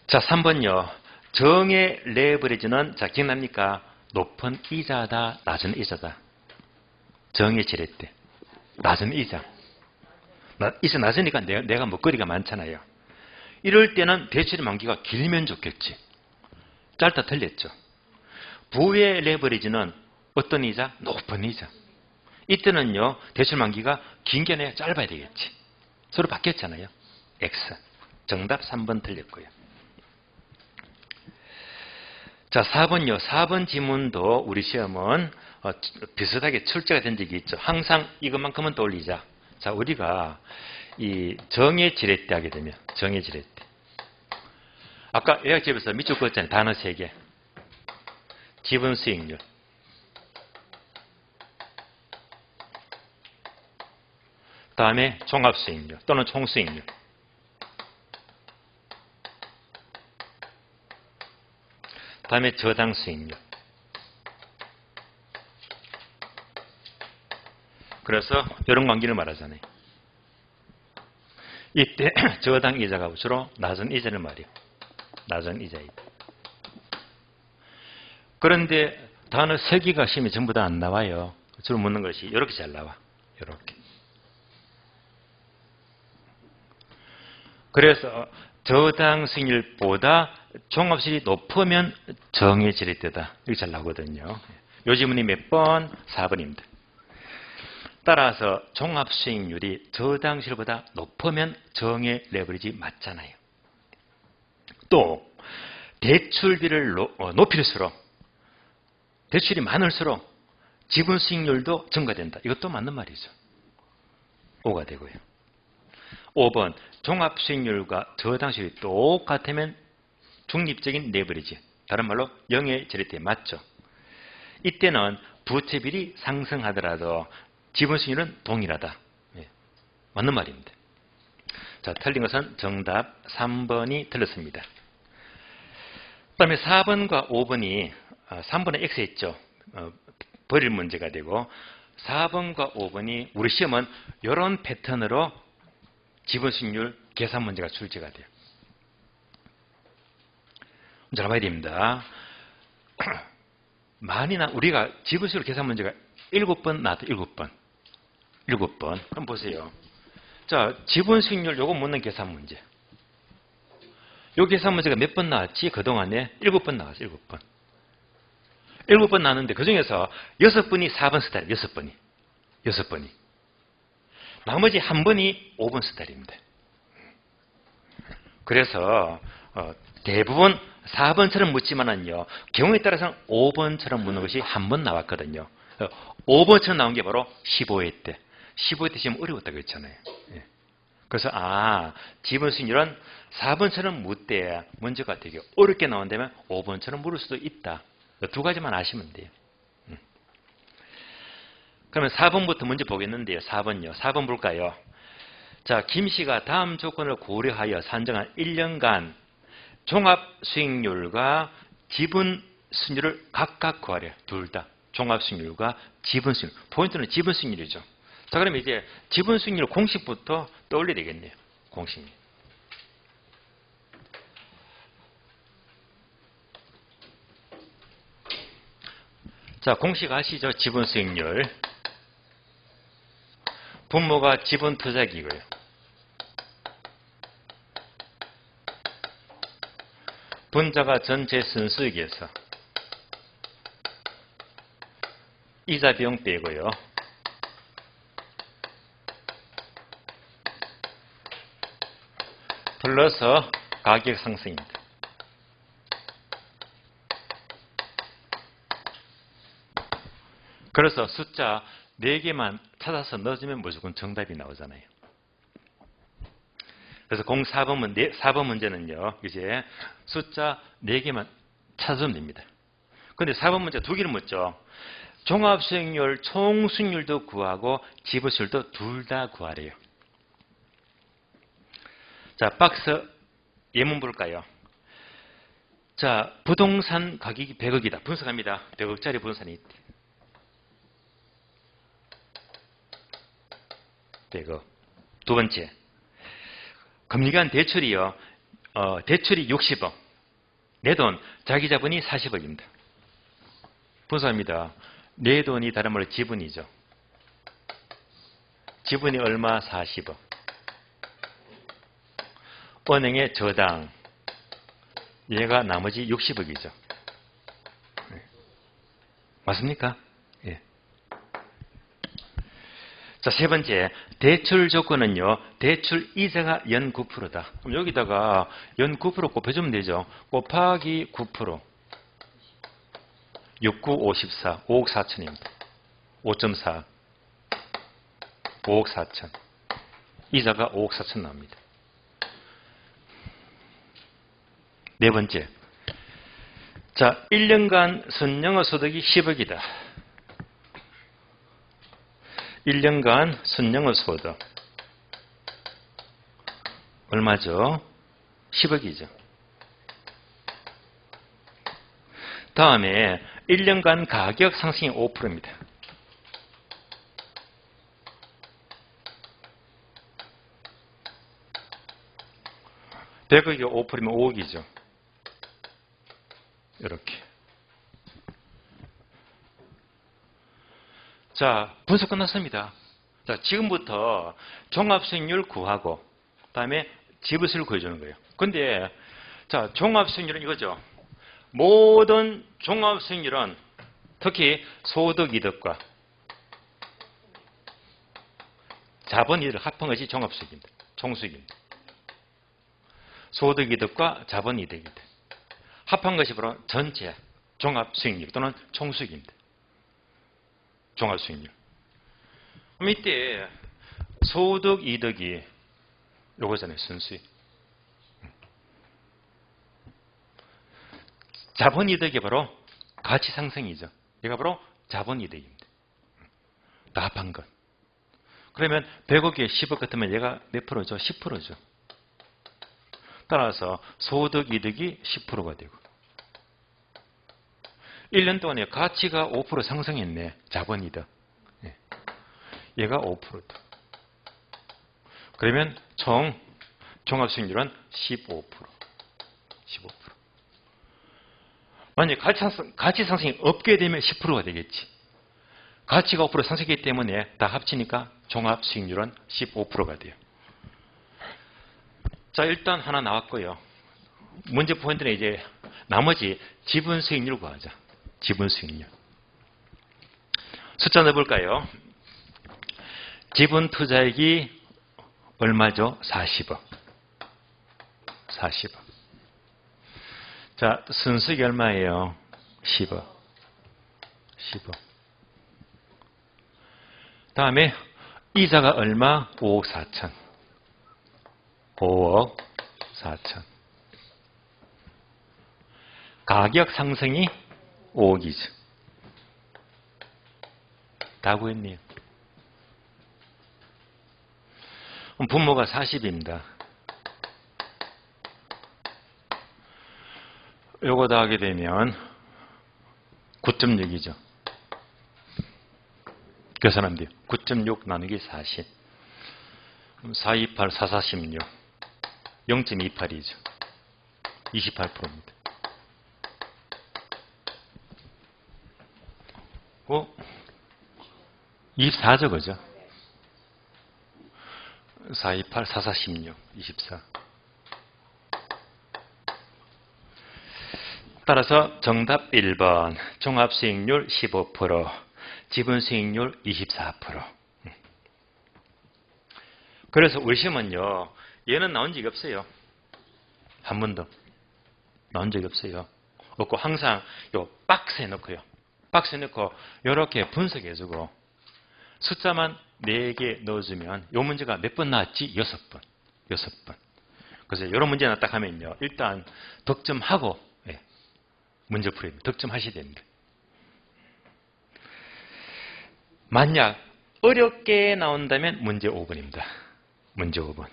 A: 자, 3번요. 정의 레버리지는 자, 기억납니까? 높은 이자다, 낮은 이자다. 정의 지렛대. 낮은 이자. 이자 낮으니까 내가 먹거리가 많잖아요. 이럴 때는 대출의 만기가 길면 좋겠지. 짧다 틀렸죠. 부의 레버리지는 어떤 이자? 높은 이자. 이때는요. 대출 만기가 긴 게 아니라 짧아야 되겠지. 서로 바뀌었잖아요. X. 정답 3번 틀렸고요. 자, 4번요. 4번 지문도 우리 시험은 비슷하게 출제가 된 적이 있죠. 항상 이것만큼은 떠올리자. 자, 우리가 이 정의 지렛대 하게 되면 정의 지렛대. 아까 예약집에서 밑줄 그었잖아요. 단어 3개. 지분 수익률. 다음에 종합 수익률 또는 총 수익률. 다음에 저당 수익률. 그래서 이런 관계를 말하잖아요. 이때 저당 이자가 주로 낮은 이자를 말이에요. 낮은 이자이다. 그런데 단어 3개가 시험에 전부 다 안 나와요. 주로 묻는 것이 이렇게 잘 나와. 이렇게. 그래서 저당 수익률보다 종합수익이 높으면 정의 지렛대다. 이렇게 잘 나오거든요. 요 지문이 몇 번? 4번입니다. 따라서 종합수익률이 저당 수익률보다 높으면 정의 레버리지 맞잖아요. 또 대출비를 높일수록 대출이 많을수록 지분 수익률도 증가된다. 이것도 맞는 말이죠. 5가 되고요. 5번 종합수익률과 저당 수익률이 똑같으면 중립적인 레버리지. 다른 말로 영의 지렛대 맞죠. 이때는 부채비율이 상승하더라도 지분 수익률은 동일하다. 예, 맞는 말입니다. 자, 틀린 것은 정답 3번이 틀렸습니다. 그 다음에 4번과 5번이 3번은 X했죠. 버릴 문제가 되고 4번과 5번이 우리 시험은 이런 패턴으로 지분 수익률 계산 문제가 출제가 돼요. 잘 봐야 됩니다. 만이나 우리가 지분 수익률 계산 문제가 7번 나왔다. 7번. 그럼 보세요. 자, 지분 수익률 요거 묻는 계산 문제. 요 계산 문제가 몇 번 나왔지? 그동안에 7번 나왔어요. 7번. 7번 나왔는데 그중에서 6번이 4번 스타일. 6번이. 나머지 한 번이 5번 스타일입니다. 그래서 대부분 4번처럼 묻지만은요, 경우에 따라서는 5번처럼 묻는 것이 한 번 나왔거든요. 5번처럼 나온 게 바로 15회 때. 15회 때 시험 어려웠다고 했잖아요. 예. 그래서 지분 수익률은 4번처럼 묻되 문제가 되게 어렵게 나온다면 5번처럼 물을 수도 있다. 두 가지만 아시면 돼요. 그러면 4번부터 문제 보겠는데요. 4번요. 4번 볼까요? 자, 김 씨가 다음 조건을 고려하여 산정한 1년간 종합 수익률과 지분 수익률을 각각 구하래요. 둘 다. 종합 수익률과 지분 수익률. 포인트는 지분 수익률이죠. 자, 그러면 이제 지분 수익률 공식부터 떠올려야 되겠네요. 공식. 자, 공식 아시죠? 지분 수익률. 분모가 지분 투자기고요. 분자가 전체 순수익에서 이자 비용 빼고요. 플러스 가격 상승입니다. 그래서 숫자 4개만 찾아서 넣어주면 무조건 정답이 나오잖아요. 그래서 4번 문제는요, 이제 숫자 4개만 찾으면 됩니다. 근데 4번 문제 2개를 묻죠. 종합수익률, 총수익률도 구하고 지분수익률도 둘 다 구하래요. 자, 박스 예문 볼까요? 자, 부동산 가격이 100억이다. 분석합니다. 100억짜리 부동산이 있대. 100억. 두 번째. 금리간 대출이요. 대출이 60억. 내 돈, 자기 자본이 40억입니다. 분석합니다. 내 돈이 다른 말로 지분이죠. 지분이 얼마? 40억. 은행에 저당. 얘가 나머지 60억이죠. 맞습니까? 예. 자, 세 번째. 대출 조건은요, 대출 이자가 연 9%다. 그럼 여기다가 연 9% 곱해주면 되죠. 곱하기 9%. 69, 54, 5억 4천입니다. 5.4, 5억 4천. 이자가 5억 4천 나옵니다. 네 번째. 자, 1년간 순영어 소득이 10억이다. 1년간 순영어 소득. 얼마죠? 10억이죠. 다음에 1년간 가격 상승이 5%입니다. 100억이 5%면 5억이죠. 이렇게. 자, 분석 끝났습니다. 자, 지금부터 종합수익률 구하고, 그 다음에 지분수익을 구해주는 거예요. 근데, 자, 종합수익률은 이거죠. 모든 종합수익률은 특히 소득이득과 자본이득을 합한 것이 종합수익입니다. 총수익입니다. 소득이득과 자본이득이득. 합한 것이 바로 전체 종합수익률 또는 총수익입니다. 종합수익률. 그럼 이때 소득이득이 요거잖아요. 순수익. 자본이득이 바로 가치상승이죠. 얘가 바로 자본이득입니다. 다 합한 것. 그러면 100억에 10억 같으면 얘가 몇 프로죠? 10%죠. 따라서 소득 이득이 10%가 되고 1년 동안에 가치가 5% 상승했네. 자본이득. 얘가 5%다. 그러면 총 종합수익률은 15%. 15%. 만약에 가치 상승이 없게 되면 10%가 되겠지. 가치가 5% 상승했기 때문에 다 합치니까 종합수익률은 15%가 돼요. 자, 일단 하나 나왔고요. 문제 포인트는 이제 나머지 지분수익률 구하자. 지분수익률. 숫자 넣어볼까요? 지분 투자액이 얼마죠? 40억. 40억. 자, 순수익이 얼마예요? 10억. 10억. 다음에 이자가 얼마? 5억 4천. 5억 4천. 가격 상승이 5억이죠. 다 구했네요. 분모가 40입니다. 요거 다 하게 되면 9.6이죠. 계산하면 돼요. 9.6 나누기 40. 428, 446. 0.28이죠. 28%입니다. 24죠, 그죠? 428, 446, 24. 따라서 정답 1번, 종합수익률 15%, 지분수익률 24%. 그래서 우리 시험은요, 얘는 나온 적이 없어요. 한 번도. 나온 적이 없어요. 없고 항상 요 박스에 넣고요. 박스에 넣고 이렇게 분석해주고 숫자만 4개 넣어주면 요 문제가 몇 번 나왔지? 6번. 6번. 그래서 이런 문제 나왔다 하면요. 일단 득점하고 문제 풀이입니다. 득점하셔야 됩니다. 만약 어렵게 나온다면 문제 5번입니다. 문제 5번.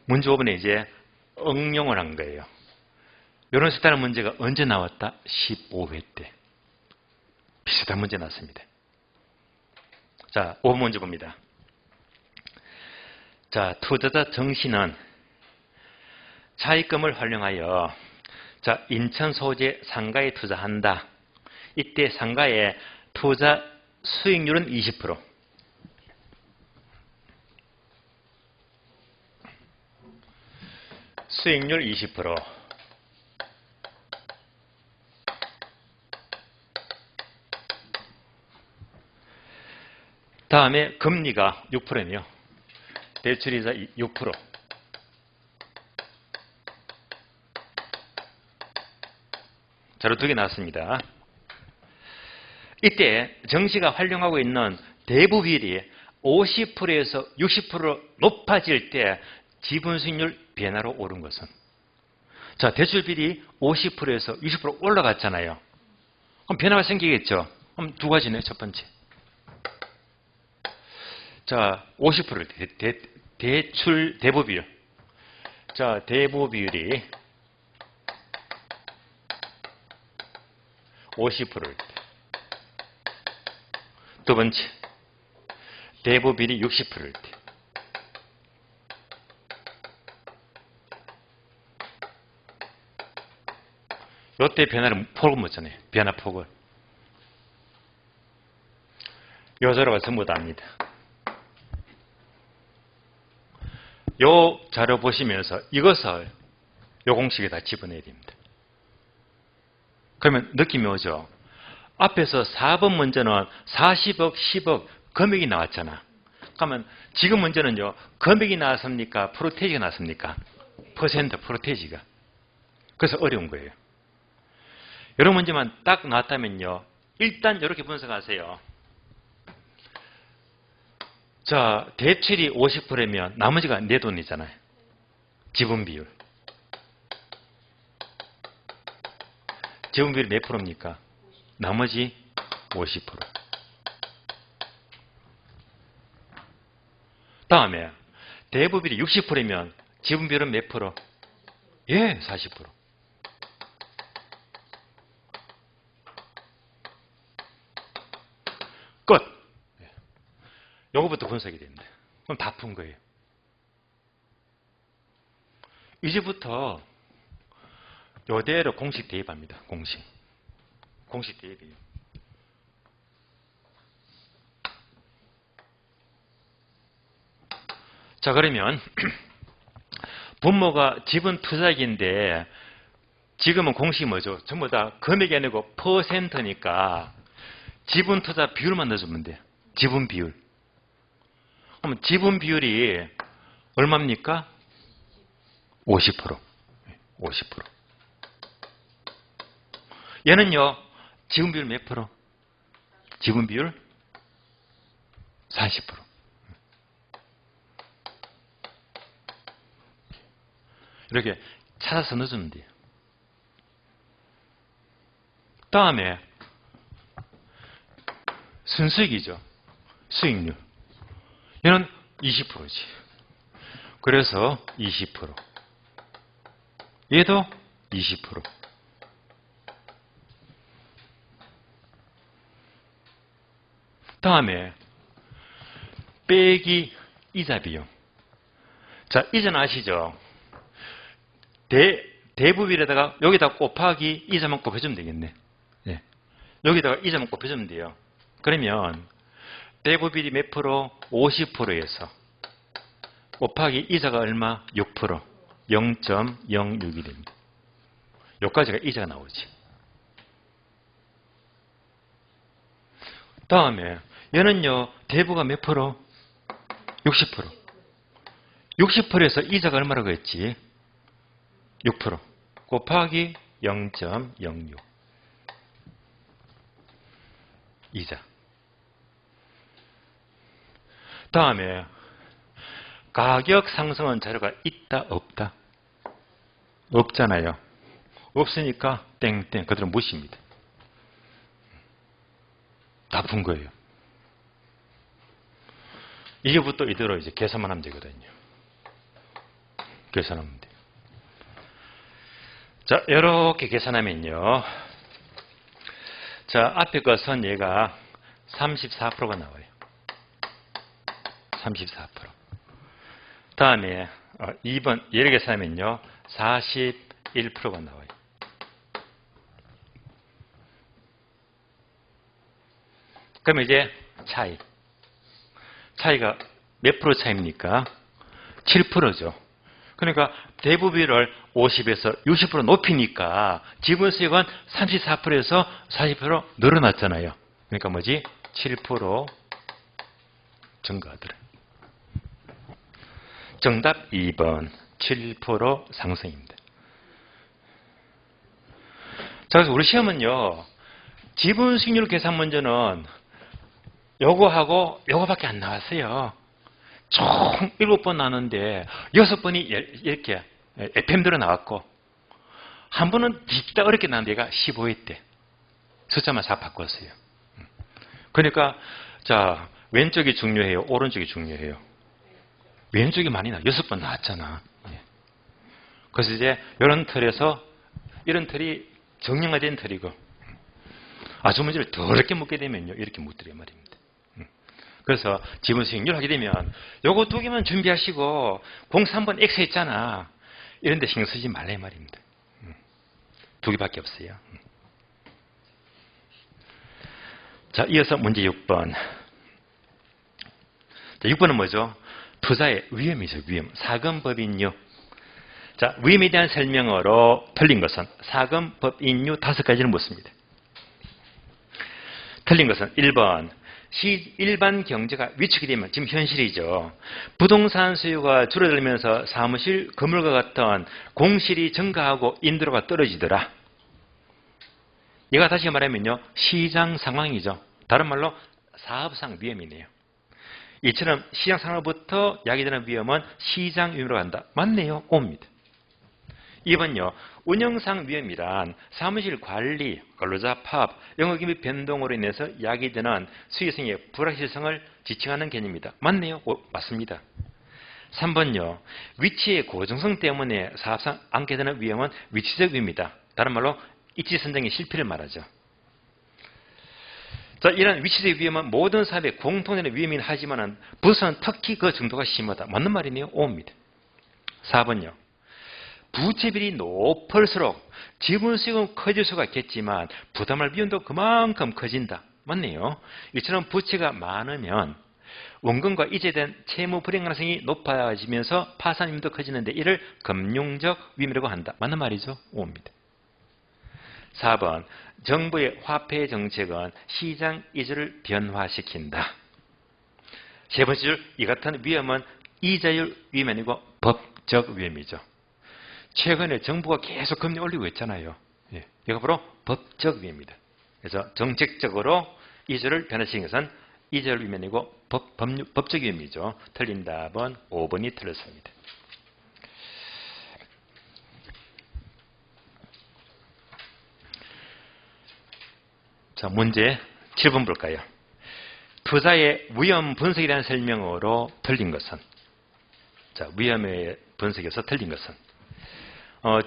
A: 문제 5번에 이제 응용을 한 거예요. 이런 색다른 문제가 언제 나왔다? 15회 때. 비슷한 문제 나왔습니다. 자, 5번 문제 봅니다. 자, 투자자 정씨는 차입금을 활용하여 자, 인천 소재 상가에 투자한다. 이때 상가의 투자 수익률은 20%. 수익률 20%. 다음에 금리가 6%네요. 대출이자 6%. 자료 2개 나왔습니다. 이때 정씨가 활용하고 있는 대부 비율이 50%에서 60%로 높아질 때 지분 수익률 변화로 오른 것은? 자, 대출 비율이 50%에서 60% 올라갔잖아요. 그럼 변화가 생기겠죠. 그럼 두 가지네. 첫 번째. 자, 50% 대출 대부 비율. 자, 대부 비율이 50%일 때. 두 번째, 대부 비율이 60%일 때. 요때 변화를 폭을 묻잖아요. 변화폭을. 요 자료가 전부 다 압니다. 요 자료 보시면서 이것을 요 공식에 다 집어넣어야 됩니다. 그러면 느낌이 오죠? 앞에서 4번 문제는 40억, 10억 금액이 나왔잖아. 그러면 지금 문제는요. 금액이 나왔습니까? 프로테이지가 나왔습니까? 퍼센트 프로테이지가. 그래서 어려운 거예요. 이런 문제만 딱 나왔다면요. 일단 이렇게 분석하세요. 자, 대출이 50%면 나머지가 내 돈이잖아요. 지분 비율. 지분 비율이 몇 프로입니까? 나머지 50%. 다음에 대부비율이 60%면 지분비율은 몇 프로? 예, 40%. 끝. 요거부터 분석이 됩니다. 그럼 다 푼 거예요. 이제부터 요대로 공식 대입합니다. 공식 대입이에요. 자, 그러면 분모가 지분 투자액인데 지금은 공식이 뭐죠? 전부 다 금액이 아니고 퍼센트니까 지분 투자 비율만 넣어주면 돼요. 지분 비율. 그러면 지분 비율이 얼마입니까? 50%. 50%. 얘는요, 지분 비율 몇 프로? 지분 비율 40%. 이렇게 찾아서 넣어주면 돼요. 다음에 순수익이죠. 수익률. 얘는 20%지. 그래서 20%. 얘도 20%. 다음에 빼기 이자 비용. 자, 이자는 아시죠? 대부비율에다가 여기다 곱하기 이자만 곱해주면 되겠네. 네. 여기다가 이자만 곱해주면 돼요. 그러면 대부비율이 몇 프로? 50%에서 곱하기 이자가 얼마? 6%. 0.06이 됩니다. 여기까지가 이자가 나오지. 다음에 얘는요, 대부가 몇 프로? 60%. 60%에서 이자가 얼마라고 했지? 6% 곱하기 0.06 이자. 다음에 가격 상승한 자료가 있다 없다? 없잖아요. 없으니까 땡땡 그들은 무시입니다. 다 푼 거예요. 이제부터 이대로 이제 계산만 하면 되거든요. 계산하면 돼요. 자, 이렇게 계산하면요. 자, 앞에 것은 얘가 34%가 나와요. 34%. 다음에 2번 얘를 계산하면요. 41%가 나와요. 그러면 이제 차이가 몇 프로 차이입니까? 7%죠. 그러니까 대부비율을 50에서 60% 높이니까 지분 수익은 34%에서 40% 늘어났잖아요. 그러니까 뭐지? 7% 증가하더라. 정답 2번 7% 상승입니다. 자, 그래서 우리 시험은요. 지분 수익률 계산 문제는 요거하고 요거밖에 안 나왔어요. 총 7번 나왔는데 6번이 이렇게 FM대로 나왔고 한 번은 진짜 어렵게 나온 데가 15회 때 숫자만 4 바꿨어요. 그러니까 자 왼쪽이 중요해요? 오른쪽이 중요해요? 왼쪽이 많이 나. 6번 나왔잖아. 그래서 이제 이런 틀에서 이런 틀이 정형화된 틀이고 아주 문제를 더 어렵게 묻게 되면요. 이렇게 묻더란 말입니다. 그래서 지분 수익률 하게 되면 요거 두 개만 준비하시고 03번 X 있잖아. 이런 데 신경 쓰지 말라 이 말입니다. 두 개밖에 없어요. 자, 이어서 문제 6번. 자, 6번은 뭐죠? 투자의 위험이죠. 위험. 사금법인유. 자, 위험에 대한 설명으로 틀린 것은 사금법인유 5가지를 묻습니다. 틀린 것은 1번. 일반 경제가 위축이 되면 지금 현실이죠. 부동산 수요가 줄어들면서 사무실 건물과 같은 공실이 증가하고 인도가 떨어지더라. 얘가 다시 말하면요. 시장 상황이죠. 다른 말로 사업상 위험이네요. 이처럼 시장 상황부터 야기되는 위험은 시장 위험으로 간다. 맞네요. 옵니다. 2번요. 운영상 위험이란 사무실 관리, 근로자 파업, 영업기밀 변동으로 인해서 야기되는 수익성의 불확실성을 지칭하는 개념입니다. 맞네요. 맞습니다. 3번요. 위치의 고정성 때문에 사업상 안게 되는 위험은 위치적 위험이다. 다른 말로 입지 선정의 실패를 말하죠. 자, 이런 위치적 위험은 모든 사업의 공통되는 위험이긴 하지만 부서는 특히 그 정도가 심하다. 맞는 말이네요. O입니다. 4번요. 부채비율이 높을수록 지분 수익은 커질 수가 있겠지만 부담할 비용도 그만큼 커진다. 맞네요. 이처럼 부채가 많으면 원금과 이자에 대한 채무 불이행 가능성이 높아지면서 파산 위험도 커지는데 이를 금융적 위험이라고 한다. 맞는 말이죠. O입니다. 4번. 정부의 화폐 정책은 시장 이자를 변화시킨다. 세 번째 줄, 이 같은 위험은 이자율 위험이 아니고 법적 위험이죠. 최근에 정부가 계속 금리 올리고 있잖아요. 이거 바로 법적 위험입니다. 그래서 정책적으로 이자를 변화시키는 것은 이자율 위험이 아니고 법적 위험이죠. 틀린 답은 5번이 틀렸습니다. 자, 문제 7번 볼까요? 투자의 위험 분석이라는 설명으로 틀린 것은? 자, 위험의 분석에서 틀린 것은?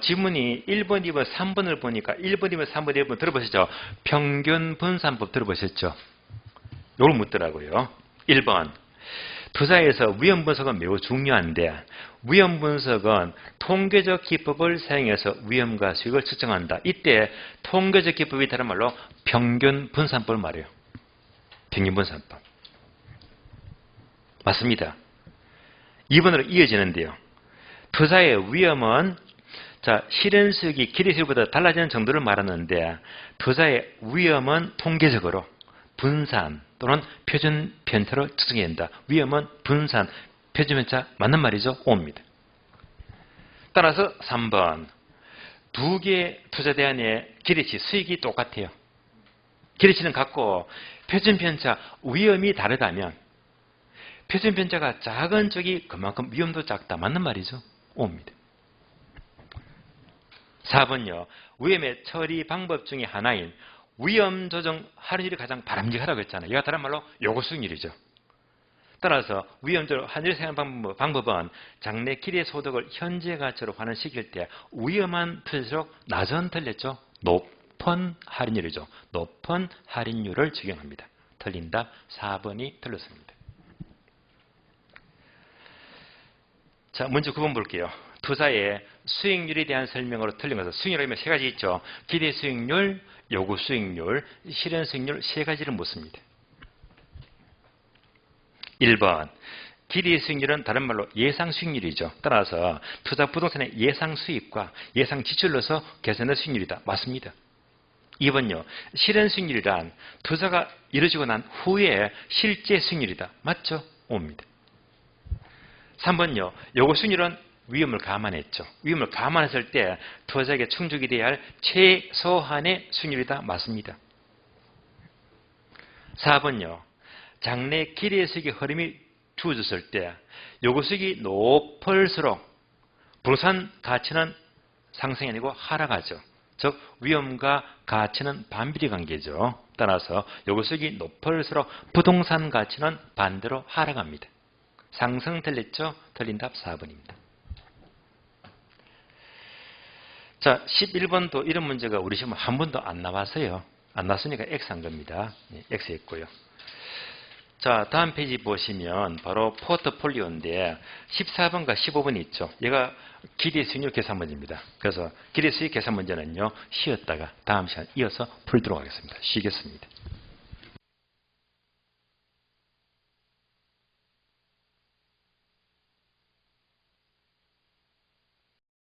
A: 지문이 1번, 2번, 3번을 보니까 1번, 2번, 3번, 1번 들어보셨죠? 평균 분산법 들어보셨죠? 이걸 묻더라고요. 1번. 투자에서 위험 분석은 매우 중요한데 위험 분석은 통계적 기법을 사용해서 위험과 수익을 측정한다. 이때 통계적 기법이 다른 말로 평균 분산법을 말해요. 평균 분산법. 맞습니다. 2번으로 이어지는데요. 투자의 위험은 실현 수익이 기대 수익보다 달라지는 정도를 말하는데 투자의 위험은 통계적으로 분산 또는 표준 편차로 측정해야 된다. 위험은 분산, 표준 편차 맞는 말이죠. O입니다. 따라서 3번. 두 개의 투자 대안의 기대치 수익이 똑같아요. 기대치는 같고 표준 편차 위험이 다르다면 표준 편차가 작은 쪽이 그만큼 위험도 작다. 맞는 말이죠. O입니다. 4번요. 위험의 처리 방법 중에 하나인 위험 조정 할인율이 가장 바람직하다고 했잖아요. 이가 다른 말로 요구 수익률이죠. 따라서 위험 조정 할인율을 사용하는 방법은 장래 기대 소득을 현재 가치로 환원시킬 때 위험한 투자일수록 낮은 틀렸죠. 높은 할인율이죠. 높은 할인율을 적용합니다. 틀린 답 4번이 틀렸습니다. 자, 먼저 9번 볼게요. 투자의 수익률에 대한 설명으로 틀린 것은 수익률이면 세 가지 있죠. 기대 수익률, 요구 수익률, 실현 수익률 세 가지를 묻습니다. 1번. 기대 수익률은 다른 말로 예상 수익률이죠. 따라서 투자 부동산의 예상 수익과 예상 지출로서 계산된 수익률이다. 맞습니다. 2번요. 실현 수익률이란 투자가 이루어지고 난 후에 실제 수익률이다. 맞죠? O입니다. 3번요. 요구 수익률은 위험을 감안했죠. 위험을 감안했을 때 투자자에게 충족이 돼야 할 최소한의 수익률이다. 맞습니다. 4번요. 장래 기대 수익의 흐름이 주어졌을 때 요구 수익이 높을수록 부동산 가치는 상승이 아니고 하락하죠. 즉 위험과 가치는 반비례 관계죠. 따라서 요구 수익이 높을수록 부동산 가치는 반대로 하락합니다. 상승 틀렸죠? 틀린 답 4번입니다. 자, 11번도 이런 문제가 우리 시험에 한 번도 안 나왔어요. 안 나왔으니까 X한 겁니다. X 했고요. 자, 다음 페이지 보시면 바로 포트폴리오인데 14번과 15번이 있죠. 얘가 기대 수익률 계산 문제입니다. 그래서 기대 수익 계산 문제는요, 쉬었다가 다음 시간 이어서 풀도록 하겠습니다. 쉬겠습니다.